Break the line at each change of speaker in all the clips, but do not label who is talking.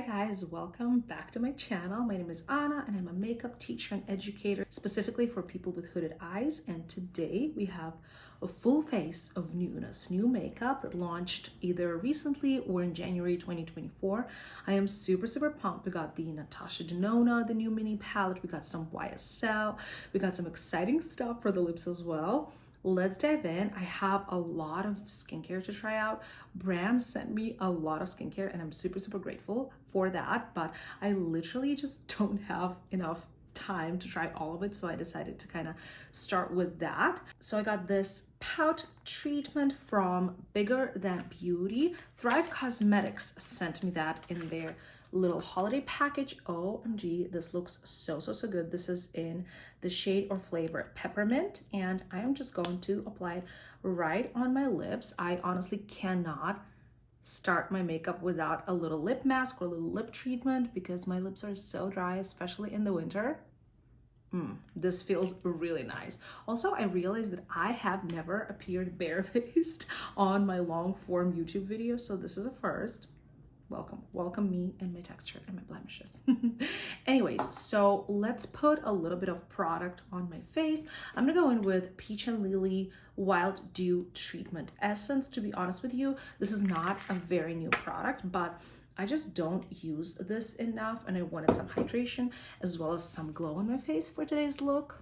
guys, welcome back to my channel. My name is Anna and I'm a makeup teacher and educator specifically for people with hooded eyes, and today we have a full face of newness, new makeup that launched either recently or in January 2024. I am super pumped. We got the Natasha Denona, the new mini palette, we got some YSL, we got some exciting stuff for the lips as well. Let's dive in. I have a lot of skincare to try out. Brands sent me a lot of skincare and I'm super grateful for that, but I literally just don't have enough time to try all of it, so I decided to kind of start with that. So I got this pout treatment from Bigger Than Beauty. Thrive Cosmetics sent me that in their little holiday package. OMG, this looks so good. This is in the shade or flavor Peppermint, and I am just going to apply it right on my lips. I honestly cannot start my makeup without a little lip mask or a little lip treatment because my lips are so dry, especially in the winter. This feels really nice. Also, I realized that I have never appeared barefaced on my long form YouTube video, so this is a first. Welcome me and my texture and my blemishes. Anyways, so let's put a little bit of product on my face. I'm gonna go in with Peach and Lily Wild Dew Treatment Essence. To be honest with you, this is not a very new product, but I just don't use this enough and I wanted some hydration as well as some glow on my face for today's look.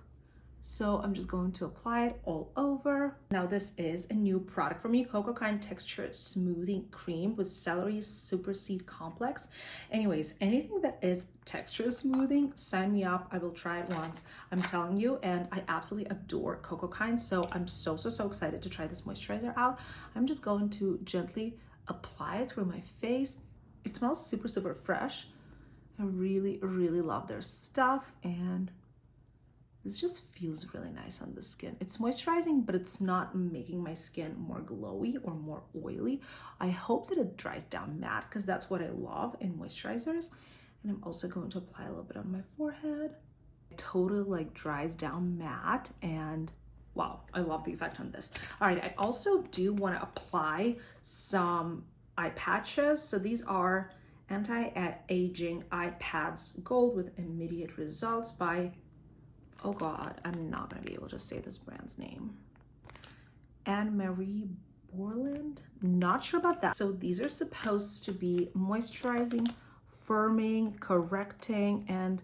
So I'm just going to apply it all over. Now this is a new product for me, Cocoa Kind Texture Smoothing Cream with Celery Super Seed Complex. Anyways, anything that is texture smoothing, sign me up. I will try it once, I'm telling you, and I absolutely adore Cocoa Kind. So I'm so excited to try this moisturizer out. I'm just going to gently apply it through my face. It smells super fresh. I really love their stuff, and this just feels really nice on the skin. It's moisturizing, but it's not making my skin more glowy or more oily. I hope that it dries down matte because that's what I love in moisturizers. And I'm also going to apply a little bit on my forehead. It totally like dries down matte, and wow, I love the effect on this. All right, I also do want to apply some eye patches. So these are Anti-Aging Eye Pads Gold with Immediate Results by, oh God, I'm not gonna be able to say this brand's name. Anne-Marie Borland? Not sure about that. So these are supposed to be moisturizing, firming, correcting, and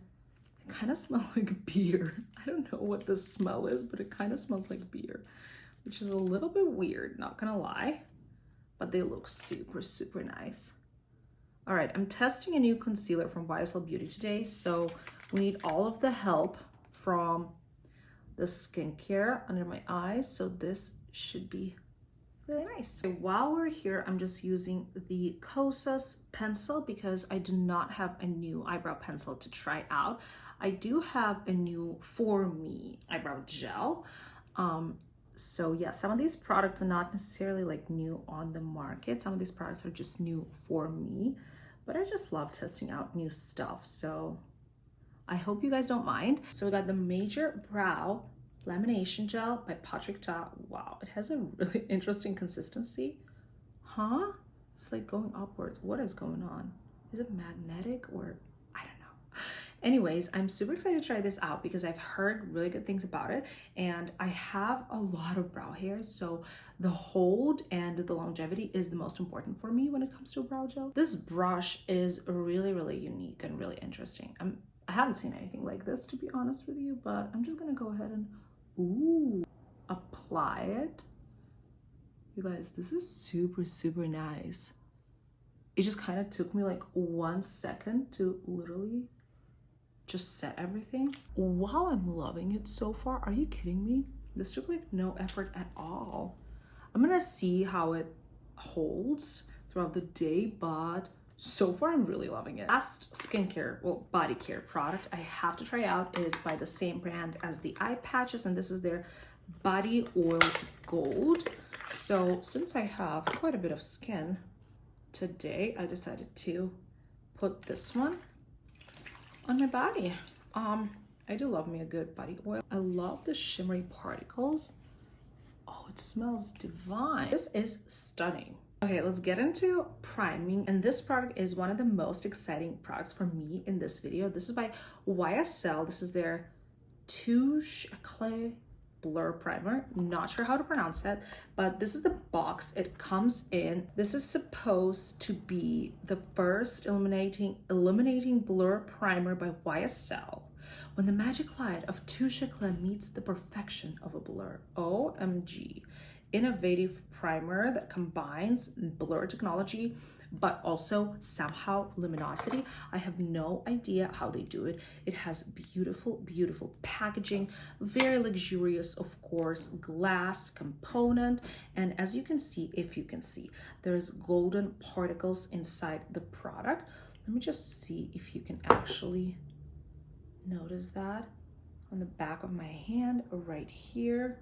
they kind of smell like beer. I don't know what this smell is, but it kind of smells like beer, which is a little bit weird, not gonna lie, but they look super nice. All right, I'm testing a new concealer from YSL Beauty today, so we need all of the help from the skincare under my eyes, so this should be really nice. Okay, while we're here, I'm just using the Kosas pencil because I do not have a new eyebrow pencil to try out. I do have a new For Me eyebrow gel. So yeah, some of these products are not necessarily like new on the market. Some of these products are just new for me, but I just love testing out new stuff. So I hope you guys don't mind. So we got the Major Brow Lamination Gel by Patrick Ta. Wow, it has a really interesting consistency. Huh? It's like going upwards. What is going on? Is it magnetic or I don't know. Anyways, I'm super excited to try this out because I've heard really good things about it, and I have a lot of brow hairs, so the hold and the longevity is the most important for me when it comes to a brow gel. This brush is really unique and really interesting. I haven't seen anything like this, to be honest with you, but I'm just gonna go ahead and apply it. You guys, this is super nice. It just kind of took me like 1 second to literally just set everything. Wow, I'm loving it so far. Are you kidding me? This took like no effort at all. I'm gonna see how it holds throughout the day, but so far I'm really loving it. Last skincare, well, body care product I have to try out is by the same brand as the eye patches, and this is their Body Oil Gold. So since I have quite a bit of skin today, I decided to put this one on my body. I do love me a good body oil. I love the shimmery particles. Oh, it smells divine. This is stunning. Okay, let's get into priming. And this product is one of the most exciting products for me in this video. This is by YSL. This is their Touche Clay Blur Primer. Not sure how to pronounce that, but this is the box it comes in. This is supposed to be the first illuminating blur primer by YSL. When the magic light of Touche Clay meets the perfection of a blur. OMG. Innovative primer that combines blur technology but also somehow luminosity. I have no idea how they do it. It has beautiful, beautiful packaging, very luxurious, of course, glass component. And as you can see, if you can see, there's golden particles inside the product. Let me just see if you can actually notice that on the back of my hand right here.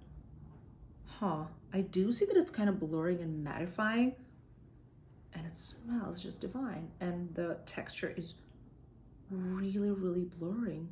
I do see that it's kind of blurring and mattifying, and it smells just divine. And the texture is really, really blurring.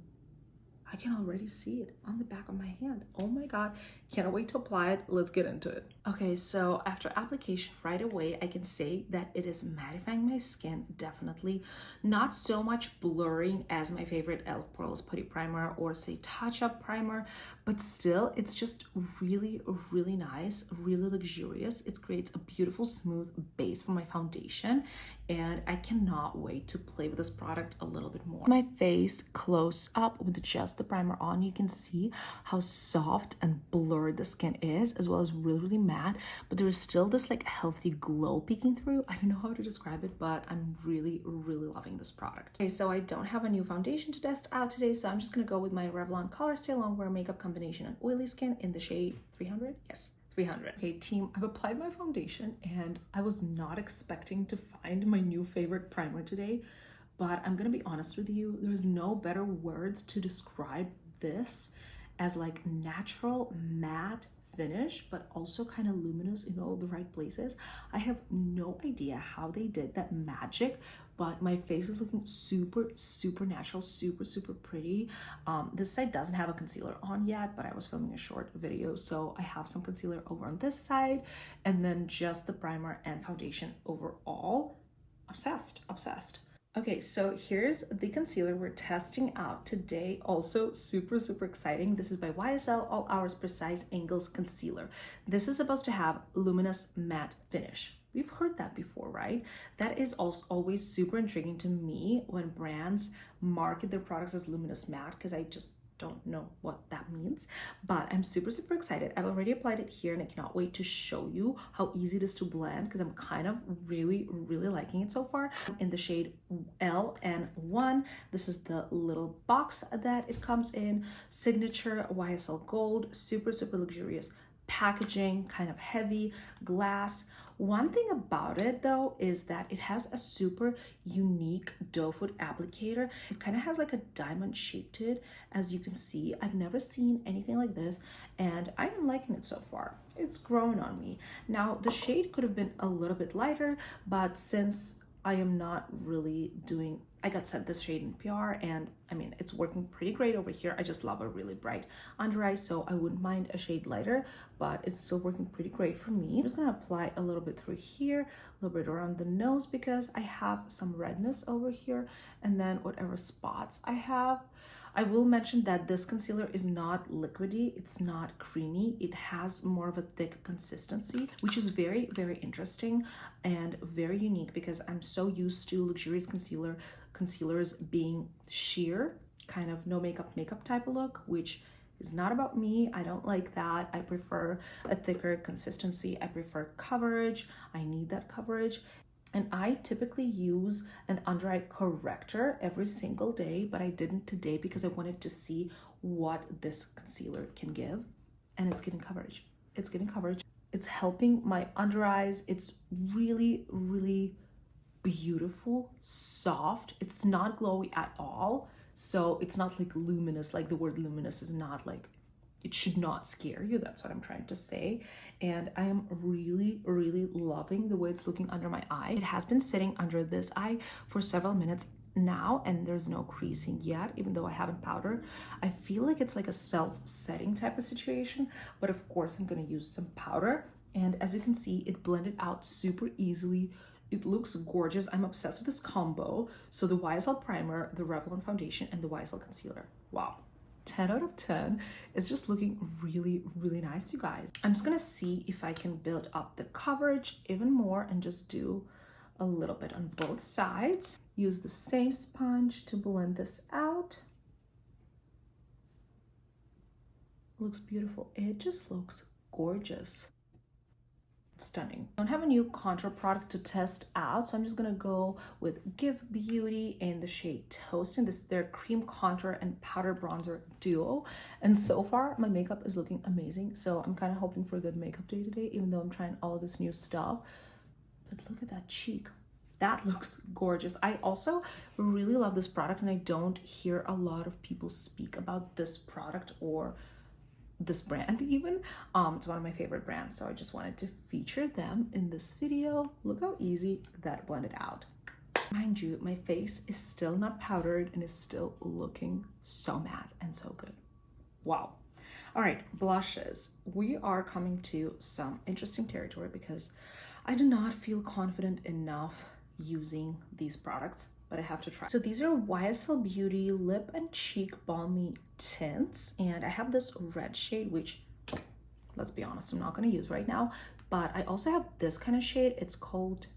I can already see it on the back of my hand. Oh my God, can't wait to apply it. Let's get into it. Okay, so after application right away, I can say that it is mattifying my skin, definitely. Not so much blurring as my favorite e.l.f. Poreless Putty Primer or say Touch Up Primer, but still, it's just really, really nice, really luxurious. It creates a beautiful, smooth base for my foundation, and I cannot wait to play with this product a little bit more. My face close up with just the primer on, you can see how soft and blurred the skin is, as well as really, really matte, but there is still this like healthy glow peeking through. I don't know how to describe it, but I'm really, really loving this product. Okay, so I don't have a new foundation to test out today, so I'm just gonna go with my Revlon Color Stay Longwear Makeup Combination on Oily Skin in the shade 300. Yes, 300. Okay, team, I've applied my foundation and I was not expecting to find my new favorite primer today, but I'm gonna be honest with you, there's no better words to describe this as like natural matte finish, but also kind of luminous in all the right places. I have no idea how they did that magic, but my face is looking super, super natural, super, super pretty. This side doesn't have a concealer on yet, but I was filming a short video, so I have some concealer over on this side, and then just the primer and foundation overall. Obsessed, obsessed. Okay, so here's the concealer we're testing out today. Also super, super exciting. This is by YSL All Hours Precise Angles Concealer. This is supposed to have luminous matte finish. We've heard that before, right? That is also always super intriguing to me when brands market their products as luminous matte, because I just don't know what that means, but I'm super, super excited. I've already applied it here and I cannot wait to show you how easy it is to blend, because I'm kind of really, really liking it so far. In the shade LN1, this is the little box that it comes in. Signature YSL Gold, super, super luxurious packaging, kind of heavy glass. One thing about it though is that it has a super unique doe foot applicator. It kind of has like a diamond shape to it, as you can see. I've never seen anything like this and I am liking it so far. It's growing on me. Now the shade could have been a little bit lighter, but since I am not really doing, I got sent this shade in PR and I mean, it's working pretty great over here. I just love a really bright under eye, so I wouldn't mind a shade lighter, but it's still working pretty great for me. I'm just gonna apply a little bit through here, a little bit around the nose because I have some redness over here, and then whatever spots I have. I will mention that this concealer is not liquidy, it's not creamy, it has more of a thick consistency, which is very, very interesting and very unique because I'm so used to luxurious concealers being sheer, kind of no makeup type of look, which is not about me. I don't like that. I prefer a thicker consistency. I prefer coverage. I need that coverage. And I typically use an under eye corrector every single day, but I didn't today because I wanted to see what this concealer can give. And it's giving coverage. It's giving coverage. It's helping my under eyes. It's really, really beautiful, soft. It's not glowy at all. So it's not like luminous, like the word luminous is not like, it should not scare you. That's what I'm trying to say. And I am really, really loving the way it's looking under my eye. It has been sitting under this eye for several minutes now and there's no creasing yet, even though I haven't powdered. I feel like it's like a self-setting type of situation, but of course I'm going to use some powder And as you can see, it blended out super easily. It looks gorgeous. I'm obsessed with this combo. So the YSL primer, the Revlon foundation, and the YSL concealer. Wow. 10 out of 10. It's just looking really, really nice, you guys. I'm just gonna see if I can build up the coverage even more and just do a little bit on both sides. Use the same sponge to blend this out. Looks beautiful. It just looks gorgeous. Stunning. I don't have a new contour product to test out, so I'm just gonna go with Give Beauty in the shade Toast, and this is their cream contour and powder bronzer duo. And so far my makeup is looking amazing, so I'm kind of hoping for a good makeup day today, even though I'm trying all this new stuff. But look at that cheek. That looks gorgeous. I also really love this product, and I don't hear a lot of people speak about this product or this brand even. It's one of my favorite brands, so I just wanted to feature them in this video. Look how easy that blended out. Mind you, my face is still not powdered and is still looking so matte and so good. Wow. All right, blushes. We are coming to some interesting territory because I do not feel confident enough using these products, but I have to try. So these are YSL Beauty Lip and Cheek Balmy Tints, and I have this red shade, which, let's be honest, I'm not gonna use right now, but I also have this kind of shade. It's called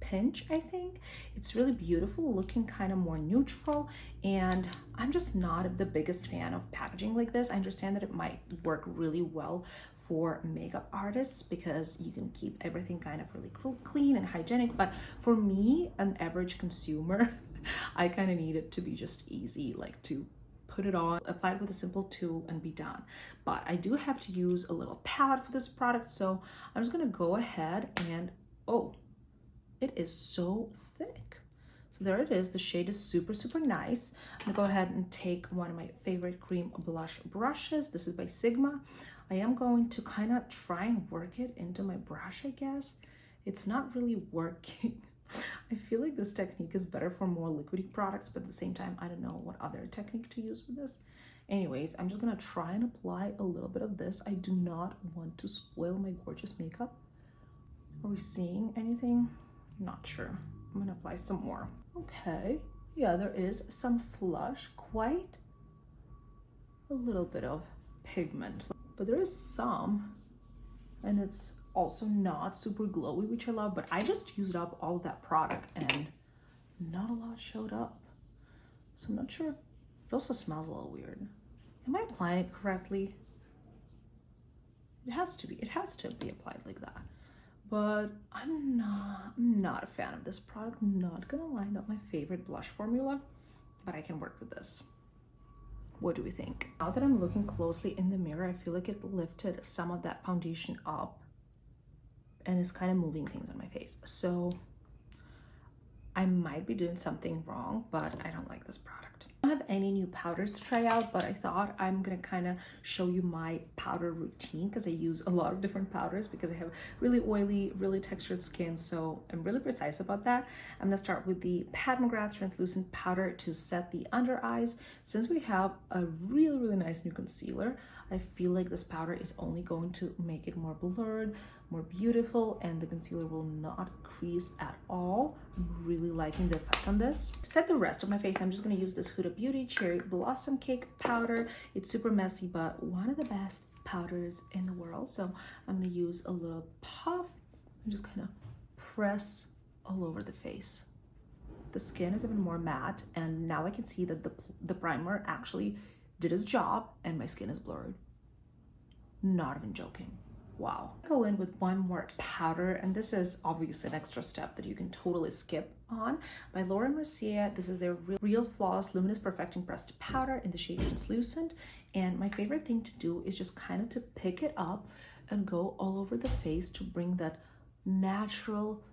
Pinch, I think. It's really beautiful, looking kind of more neutral, and I'm just not the biggest fan of packaging like this. I understand that it might work really well for makeup artists because you can keep everything kind of really clean and hygienic, but for me, an average consumer, I kind of need it to be just easy, like to put it on, apply it with a simple tool and be done. But I do have to use a little palette for this product, so I'm just gonna go ahead and, oh, it is so thick. So there it is. The shade is super, super nice. I'm gonna go ahead and take one of my favorite cream blush brushes. This is by Sigma. I am going to kind of try and work it into my brush, I guess. It's not really working. I feel like this technique is better for more liquidy products, but at the same time, I don't know what other technique to use with this. Anyways, I'm just gonna try and apply a little bit of this. I do not want to spoil my gorgeous makeup. Are we seeing anything? Not sure. I'm gonna apply some more. Okay, yeah, there is some flush, quite a little bit of pigment, but there is some, and it's also not super glowy, which I love, but I just used up all of that product and not a lot showed up. So I'm not sure. It also smells a little weird. Am I applying it correctly? It has to be applied like that. But I'm not a fan of this product. I'm not gonna line up my favorite blush formula, but I can work with this. What do we think? Now that I'm looking closely in the mirror, I feel like it lifted some of that foundation up and it's kind of moving things on my face. So I might be doing something wrong, but I don't like this product. I don't have any new powders to try out, but I thought I'm gonna kind of show you my powder routine because I use a lot of different powders because I have really oily, really textured skin, so I'm really precise about that. I'm gonna start with the Pat McGrath translucent powder to set the under eyes. Since we have a really, really nice new concealer, I feel like this powder is only going to make it more blurred, more beautiful, and the concealer will not crease at all. I'm really liking the effect on this. To set the rest of my face, I'm just gonna use this Huda Beauty Cherry Blossom Cake powder. It's super messy, but one of the best powders in the world. So I'm gonna use a little puff and just kind of press all over the face. The skin is even more matte, and now I can see that the primer actually did its job and my skin is blurred. Not even joking. Wow. Go in with one more powder, and this is obviously an extra step that you can totally skip on, by Laura Mercier. This is their Real Flawless Luminous Perfecting Pressed Powder in the shade Translucent. And my favorite thing to do is just kind of to pick it up and go all over the face to bring that natural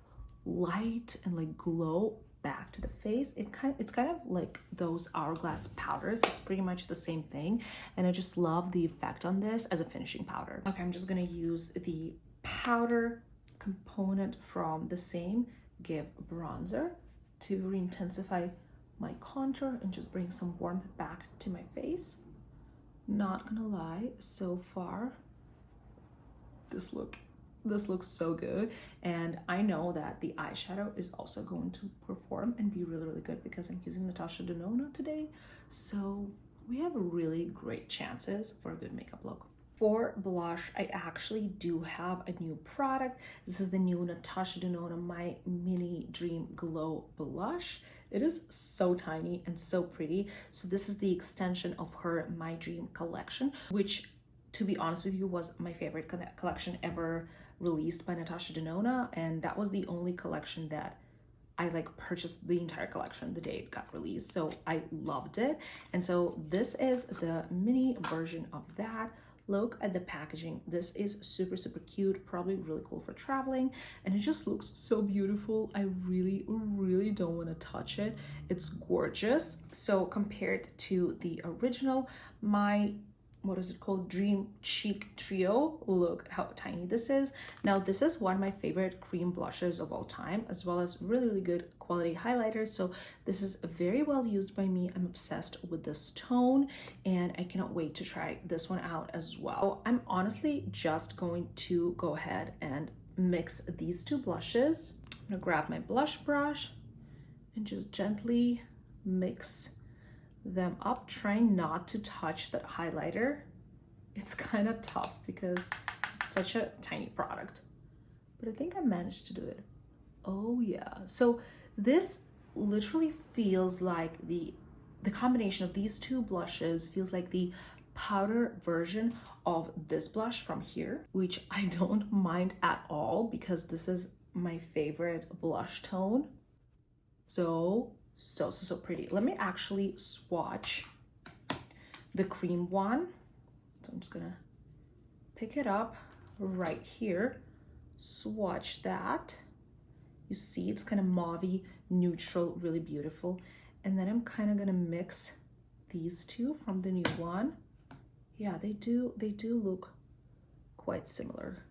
light and like glow back to the face. It's kind of like those Hourglass powders. It's pretty much the same thing, and I just love the effect on this as a finishing powder. Okay, I'm just gonna use the powder component from the same Give bronzer to re-intensify my contour and just bring some warmth back to my face. Not gonna lie, so far this look this looks so good. And I know that the eyeshadow is also going to perform and be really, really good because I'm using Natasha Denona today. So we have really great chances for a good makeup look. For blush, I actually do have a new product. This is the new Natasha Denona My Mini Dream Glow Blush. It is so tiny and so pretty. So this is the extension of her My Dream collection, which, to be honest with you, was my favorite collection ever released by Natasha Denona. And that was the only collection that I like purchased the entire collection the day it got released. So I loved it. And so this is the mini version of that. Look at the packaging. This is super, super cute, probably really cool for traveling, and it just looks so beautiful. I really, really don't want to touch it. It's gorgeous. So compared to the original, my, what is it called, Dream Cheek Trio, look at how tiny this is. Now this is one of my favorite cream blushes of all time, as well as really, really good quality highlighters. So this is very well used by me. I'm obsessed with this tone and I cannot wait to try this one out as well. I'm honestly just going to go ahead and mix these two blushes. I'm gonna grab my blush brush and just gently mix them up, trying not to touch that highlighter. It's kind of tough because it's such a tiny product, but I think I managed to do it. Oh yeah. So this literally feels like the combination of these two blushes feels like the powder version of this blush from here, which I don't mind at all because this is my favorite blush tone. So pretty. Let me actually swatch the cream one. So I'm just gonna pick it up right here, swatch that. You see it's kind of mauvey, neutral, really beautiful. And then I'm kind of gonna mix these two from the new one. Yeah, they do look quite similar.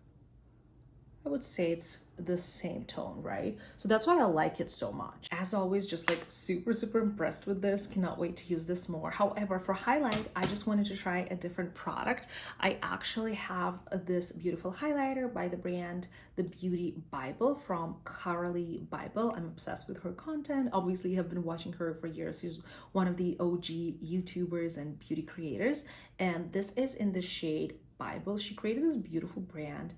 I would say it's the same tone, right? So that's why I like it so much. As always, just like super, super impressed with this. Cannot wait to use this more. However, for highlight, I just wanted to try a different product. I actually have this beautiful highlighter by the brand The Beauty Bible from Carolee Bible. I'm obsessed with her content. Obviously, have been watching her for years. She's one of the OG YouTubers and beauty creators. And this is in the shade Bible. She created this beautiful brand.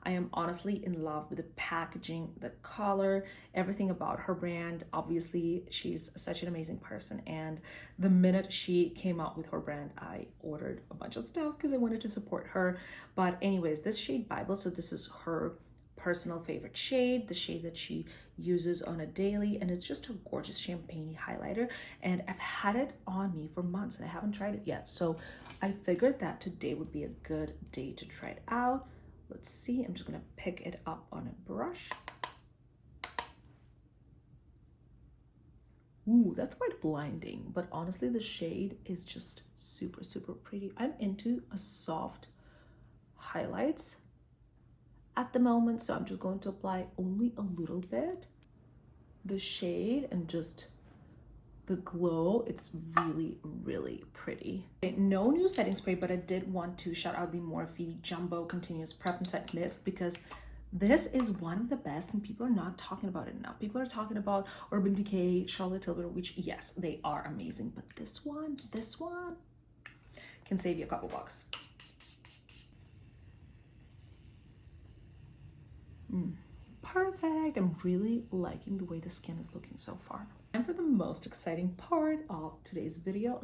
I am honestly in love with the packaging, the color, everything about her brand. Obviously, she's such an amazing person. And the minute she came out with her brand, I ordered a bunch of stuff because I wanted to support her. But anyways, this shade Bible, so this is her personal favorite shade, the shade that she uses on a daily, and it's just a gorgeous champagne highlighter. And I've had it on me for months and I haven't tried it yet. So I figured that today would be a good day to try it out. Let's see, I'm just gonna pick it up on a brush. Ooh, that's quite blinding, but honestly, the shade is just super, super pretty. I'm into a soft highlights at the moment, so I'm just going to apply only a little bit. The shade and just the glow, it's really, really pretty. Okay, no new setting spray, but I did want to shout out the Morphe Jumbo Continuous Prep and Set Mist because this is one of the best and people are not talking about it enough. People are talking about Urban Decay, Charlotte Tilbury, which yes, they are amazing, but this one can save you a couple bucks. Perfect. I'm really liking the way the skin is looking so far. And for the most exciting part of today's video,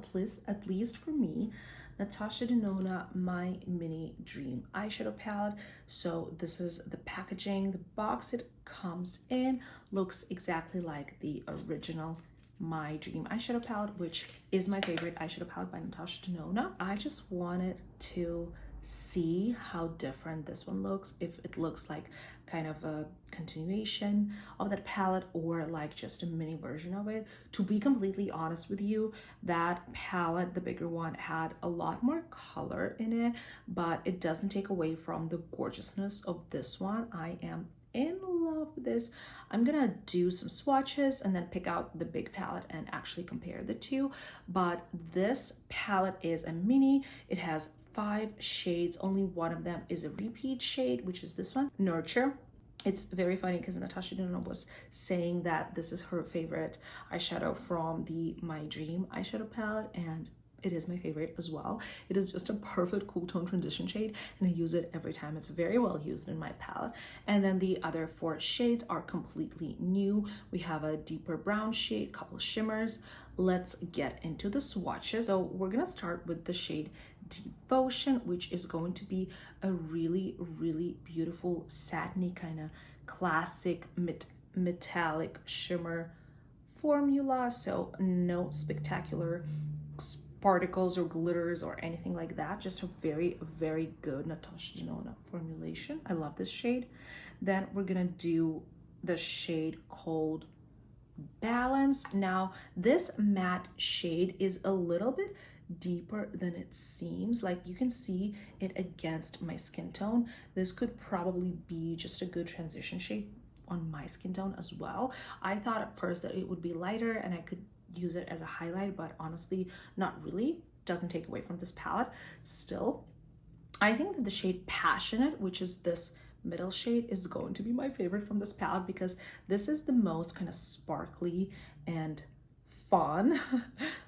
at least for me, Natasha Denona My Mini Dream Eyeshadow Palette. So this is the packaging. The box it comes in looks exactly like the original My Dream Eyeshadow Palette, which is my favorite eyeshadow palette by Natasha Denona. I just wanted to see how different this one looks, if it looks like kind of a continuation of that palette or like just a mini version of it. To be completely honest with you, that palette, the bigger one, had a lot more color in it, but it doesn't take away from the gorgeousness of this one. I am in love with this. I'm gonna do some swatches and then pick out the big palette and actually compare the two. But this palette is a mini. It has 5 shades. Only one of them is a repeat shade, which is this one, Nurture. It's very funny because Natasha Denona was saying that this is her favorite eyeshadow from the My Dream eyeshadow palette, and it is my favorite as well. It is just a perfect cool tone transition shade, and I use it every time. It's very well used in my palette. And then the other 4 shades are completely new. We have a deeper brown shade, couple shimmers. Let's get into the swatches. So we're gonna start with the shade Devotion, which is going to be a really, really beautiful satiny kind of classic metallic shimmer formula. So no spectacular particles or glitters or anything like that, just a very, very good Natasha Denona formulation. I love this shade. Then we're gonna do the shade called Balance. Now this matte shade is a little bit deeper than it seems. Like you can see it against my skin tone. This could probably be just a good transition shade on my skin tone as well. I thought at first that it would be lighter and I could use it as a highlight, but honestly not really. Doesn't take away from this palette. Still, I think that the shade Passionate, which is this middle shade, is going to be my favorite from this palette because this is the most kind of sparkly and fun,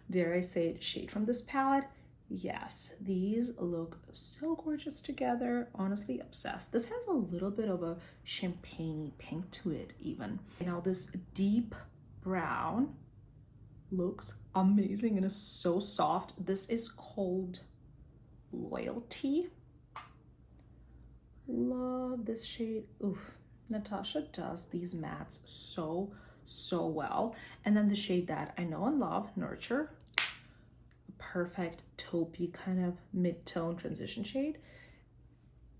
dare I say it, shade from this palette. Yes, these look so gorgeous together. Honestly obsessed. This has a little bit of a champagne pink to it even. Now this deep brown looks amazing and is so soft. This is called Loyalty. Love this shade. Oof, Natasha does these mattes so well. And then the shade that I know and love, Nurture, perfect taupey kind of mid-tone transition shade.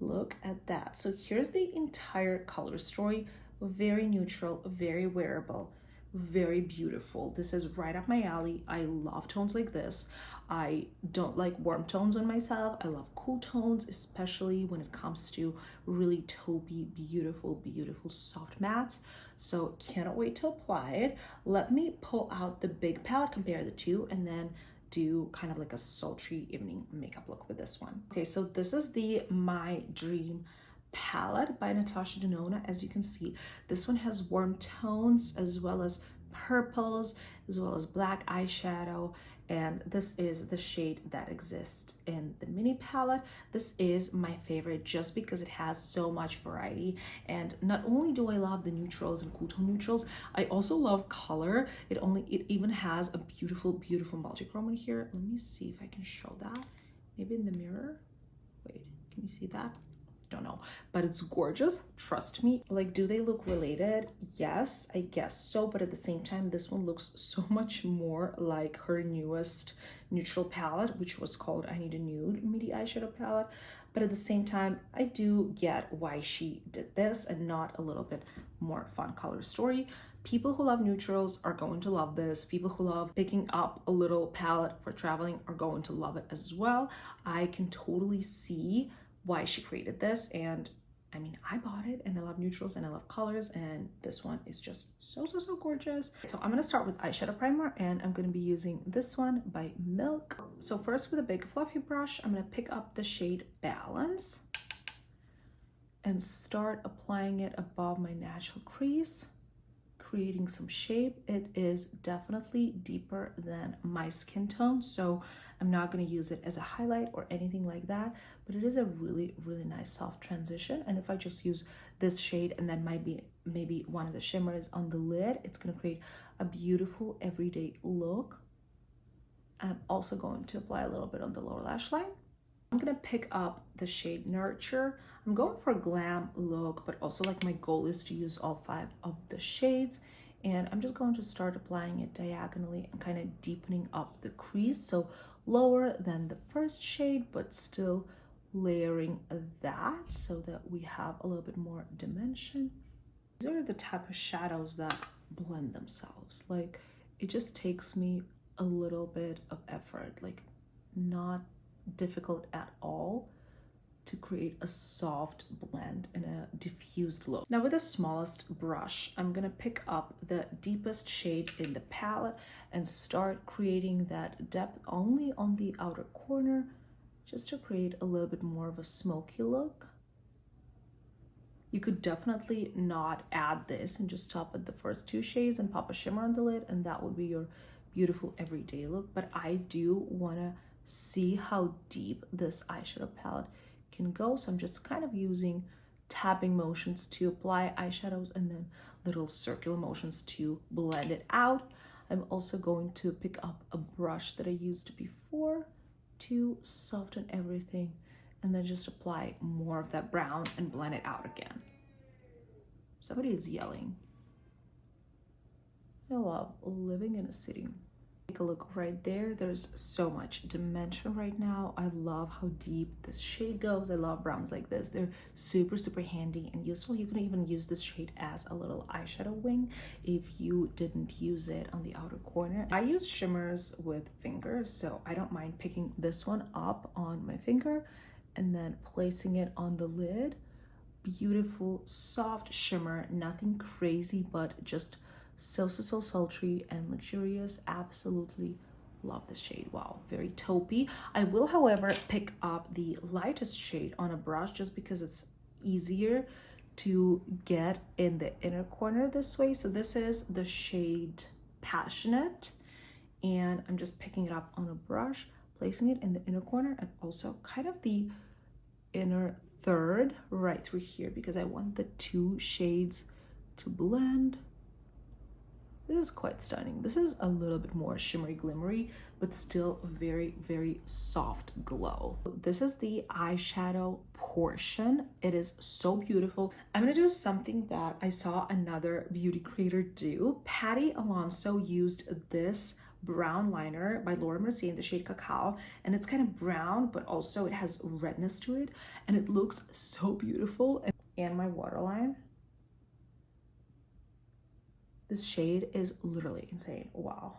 Look at that. So here's the entire color story. Very neutral, very wearable, very beautiful. This is right up my alley. I love tones like this. I don't like warm tones on myself. I love cool tones, especially when it comes to really taupey, beautiful soft mattes. So cannot wait to apply it. Let me pull out the big palette, compare the two, and then do kind of like a sultry evening makeup look with this one. Okay, so this is the My Dream palette by Natasha Denona. As you can see, this one has warm tones as well as purples, as well as black eyeshadow, and this is the shade that exists in the mini palette. This is my favorite just because it has so much variety, and not only do I love the neutrals and cool tone neutrals, I also love color. It even has a beautiful multi-chrome in here. Let me see if I can show that, maybe in the mirror. Wait, can you see that? Don't know, but it's gorgeous, trust me. Like, do they look related? Yes, I guess so, but at the same time, this one looks so much more like her newest neutral palette, which was called I Need a Nude Midi Eyeshadow Palette. But at the same time, I do get why she did this and not a little bit more fun color story. People who love neutrals are going to love this. People who love picking up a little palette for traveling are going to love it as well. I can totally see why she created this, and I mean, I bought it and I love neutrals and I love colors, and this one is just so gorgeous. So I'm gonna start with eyeshadow primer, and I'm gonna be using this one by Milk. So first, with a big fluffy brush, I'm gonna pick up the shade Balance and start applying it above my natural crease, creating some shape. It is definitely deeper than my skin tone, so I'm not going to use it as a highlight or anything like that, but it is a really nice soft transition. And if I just use this shade and then maybe one of the shimmers on the lid, it's going to create a beautiful everyday look. I'm also going to apply a little bit on the lower lash line. I'm going to pick up the shade Nurture. I'm going for a glam look, but also like my goal is to use all 5 of the shades. And I'm just going to start applying it diagonally and kind of deepening up the crease. So lower than the first shade, but still layering that so that we have a little bit more dimension. These are the type of shadows that blend themselves. Like, it just takes me a little bit of effort, like not difficult at all, to create a soft blend and a diffused look. Now with the smallest brush, I'm gonna pick up the deepest shade in the palette and start creating that depth only on the outer corner, just to create a little bit more of a smoky look. You could definitely not add this and just top at the first two shades and pop a shimmer on the lid, and that would be your beautiful everyday look. But I do want to see how deep this eyeshadow palette can go, so I'm just kind of using tapping motions to apply eyeshadows and then little circular motions to blend it out. I'm also going to pick up a brush that I used before to soften everything and then just apply more of that brown and blend it out again. Somebody is yelling. I love living in a city. Take a look right there. There's so much dimension right now. I love how deep this shade goes. I love browns like this. They're super, super handy and useful. You can even use this shade as a little eyeshadow wing if you didn't use it on the outer corner. I use shimmers with fingers, so I don't mind picking this one up on my finger and then placing it on the lid. Beautiful, soft shimmer, nothing crazy, but just so sultry and luxurious. Absolutely love this shade. Wow, very taupey. I will, however, pick up the lightest shade on a brush just because it's easier to get in the inner corner this way. So this is the shade Passionate, and I'm just picking it up on a brush, placing it in the inner corner and also kind of the inner third right through here because I want the two shades to blend. This is quite stunning. This is a little bit more shimmery glimmery, but still very, very soft glow. This is the eyeshadow portion. It is so beautiful. I'm gonna do something that I saw another beauty creator do. Patty Alonso used this brown liner by Laura Mercier in the shade Cacao, and it's kind of brown, but also it has redness to it, and it looks so beautiful. And my waterline. This shade is literally insane. Wow.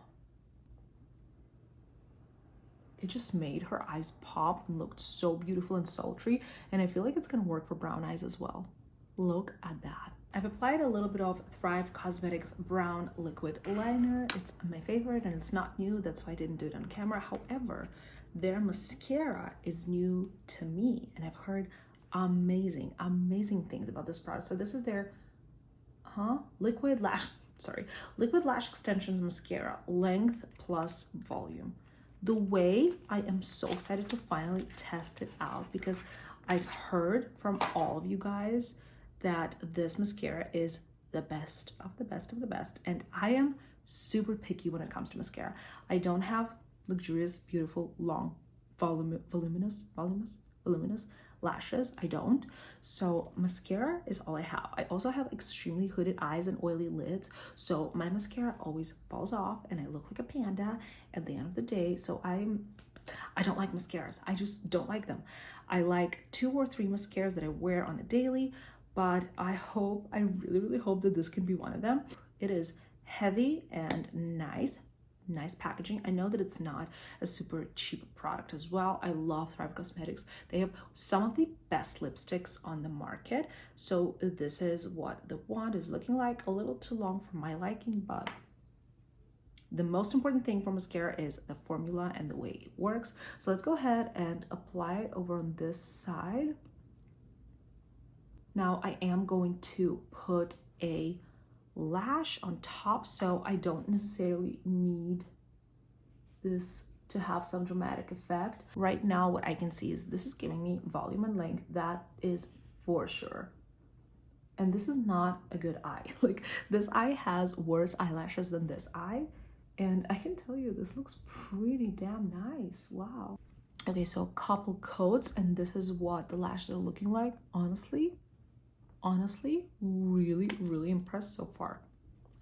It just made her eyes pop and looked so beautiful and sultry, and I feel like it's gonna work for brown eyes as well. Look at that. I've applied a little bit of Thrive Cosmetics brown liquid liner. It's my favorite and it's not new, that's why I didn't do it on camera. However, their mascara is new to me and I've heard amazing things about this product. So this is their liquid lash extensions mascara, length plus volume. The way I am so excited to finally test it out because I've heard from all of you guys that this mascara is the best of the best of the best, and I am super picky when it comes to mascara. I don't have luxurious, beautiful, long, voluminous lashes. I don't. So mascara is all I have. I also have extremely hooded eyes and oily lids, so my mascara always falls off and I look like a panda at the end of the day. So I don't like mascaras. I just don't like them. I like 2 or 3 mascaras that I wear on a daily, but I really hope that this can be one of them. It is heavy and nice packaging. I know that it's not a super cheap product as well. I love Thrive Cosmetics. They have some of the best lipsticks on the market. So this is what the wand is looking like. A little too long for my liking, but the most important thing for mascara is the formula and the way it works. So let's go ahead and apply it over on this side. Now I am going to put a lash on top, so I don't necessarily need this to have some dramatic effect. Right now what I can see is this is giving me volume and length, that is for sure. And this is not a good eye. Like, this eye has worse eyelashes than this eye, and I can tell you this looks pretty damn nice. Wow. Okay, so a couple coats and this is what the lashes are looking like. Honestly, really impressed so far.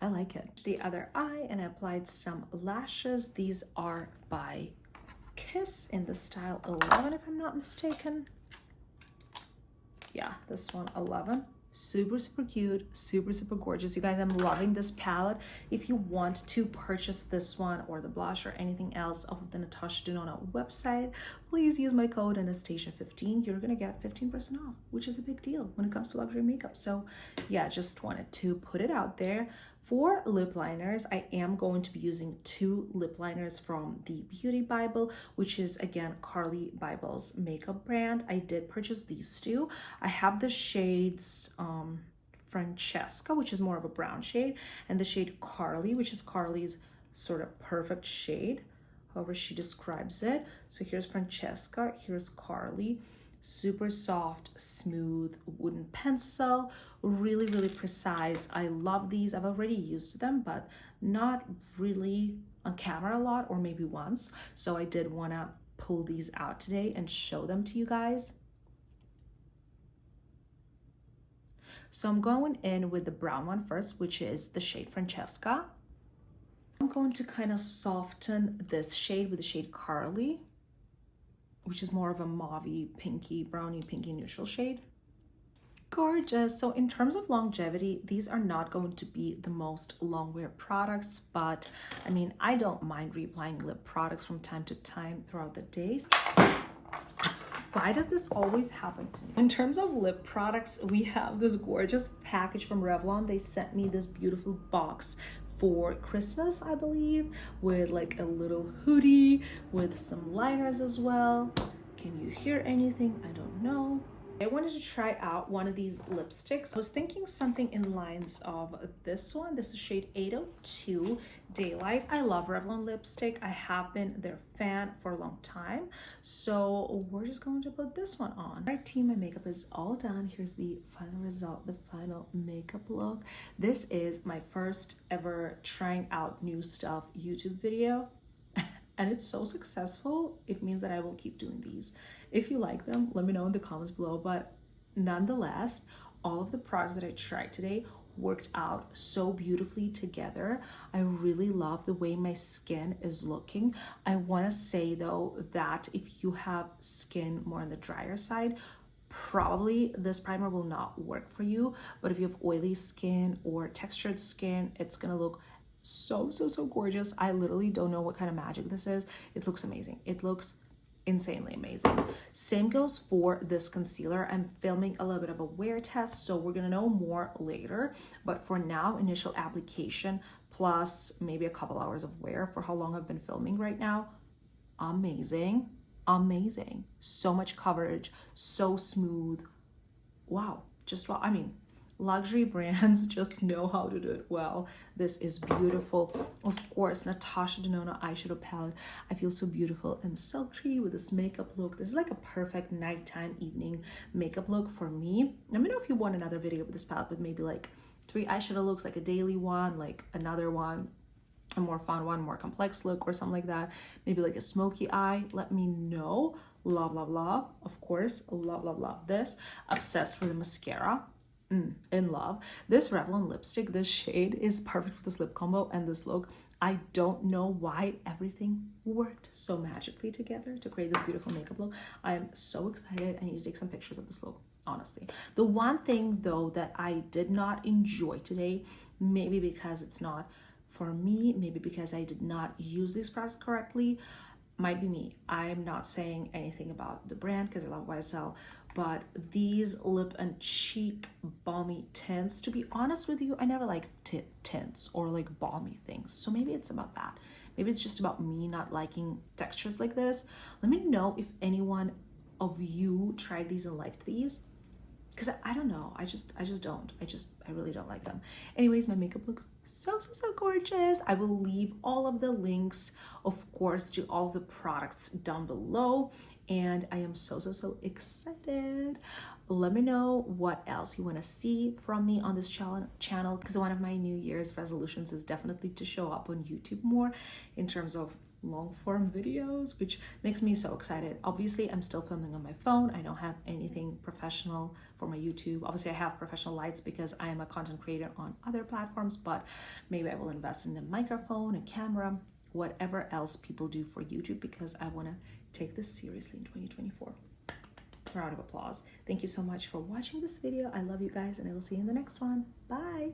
I like it. The other eye, and I applied some lashes. These are by Kiss in the style 11, if I'm not mistaken. Yeah, this one 11. Super cute, super gorgeous. You guys, I'm loving this palette. If you want to purchase this one or the blush or anything else off of the Natasha Denona website, please use my code Anastasia15. You're gonna get 15% off, which is a big deal when it comes to luxury makeup. So yeah, just wanted to put it out there. For lip liners, I am going to be using 2 lip liners from the Beauty Bible, which is again Carly Bible's makeup brand. I did purchase these 2. I have the shades Francesca, which is more of a brown shade, and the shade Carly, which is Carly's sort of perfect shade, however she describes it. So here's Francesca, here's Carly. Super soft, smooth wooden pencil, really precise. I love these. I've already used them, but not really on camera a lot, or maybe once. So I did want to pull these out today and show them to you guys. So I'm going in with the brown one first, which is the shade Francesca. I'm going to kind of soften this shade with the shade Carly, which is more of a mauvey, pinky, brownie, pinky neutral shade. Gorgeous. So in terms of longevity, these are not going to be the most long wear products, but I mean, I don't mind reapplying lip products from time to time throughout the day. Why does this always happen to me? In terms of lip products, we have this gorgeous package from Revlon. They sent me this beautiful box for Christmas, I believe, with like a little hoodie with some liners as well. Can you hear anything? I don't know. I wanted to try out one of these lipsticks. I was thinking something in lines of this one. This is shade 802 Daylight. I love Revlon lipstick. I have been their fan for a long time. So we're just going to put this one on. All right, team, my makeup is all done. Here's the final result, the final makeup look. This is my first ever trying out new stuff YouTube video. And it's so successful, it means that I will keep doing these. If you like them, let me know in the comments below. But nonetheless, all of the products that I tried today worked out so beautifully together. I really love the way my skin is looking. I want to say though that if you have skin more on the drier side, probably this primer will not work for you. But if you have oily skin or textured skin, it's gonna look so gorgeous. I literally don't know what kind of magic this is. It looks amazing. It looks insanely amazing. Same goes for this concealer. I'm filming a little bit of a wear test, so we're gonna know more later. But for now, initial application plus maybe a couple hours of wear for how long I've been filming right now. Amazing. So much coverage, so smooth. Wow. Just wow. I mean, luxury brands just know how to do it well. This is beautiful. Of course, Natasha Denona eyeshadow palette. I feel so beautiful and sultry with this makeup look. This is like a perfect nighttime, evening makeup look for me. Let me know if you want another video with this palette with maybe like 3 eyeshadow looks, like a daily one, like another one, a more fun one, more complex look or something like that. Maybe like a smoky eye. Let me know. Love. Of course, love this. Obsessed with the mascara. In love. This Revlon lipstick, this shade is perfect for this lip combo and this look. I don't know why everything worked so magically together to create this beautiful makeup look. I am so excited. I need to take some pictures of this look, honestly. The one thing though that I did not enjoy today, maybe because it's not for me, maybe because I did not use these products correctly, might be me. I'm not saying anything about the brand because I love YSL, but these lip and cheek balmy tints, to be honest with you, I never like tints or like balmy things. So maybe it's about that. Maybe it's just about me not liking textures like this. Let me know if anyone of you tried these and liked these, because I don't know. I really don't like them. Anyways, my makeup looks so gorgeous. I will leave all of the links, of course, to all the products down below. And I am so excited. Let me know what else you want to see from me on this channel, because one of my New Year's resolutions is definitely to show up on YouTube more in terms of long form videos, which makes me so excited. Obviously, I'm still filming on my phone. I don't have anything professional for my YouTube. Obviously, I have professional lights because I am a content creator on other platforms, but maybe I will invest in a microphone, a camera, whatever else people do for YouTube, because I want to take this seriously in 2024. Round of applause. Thank you so much for watching this video. I love you guys, and I will see you in the next one. Bye.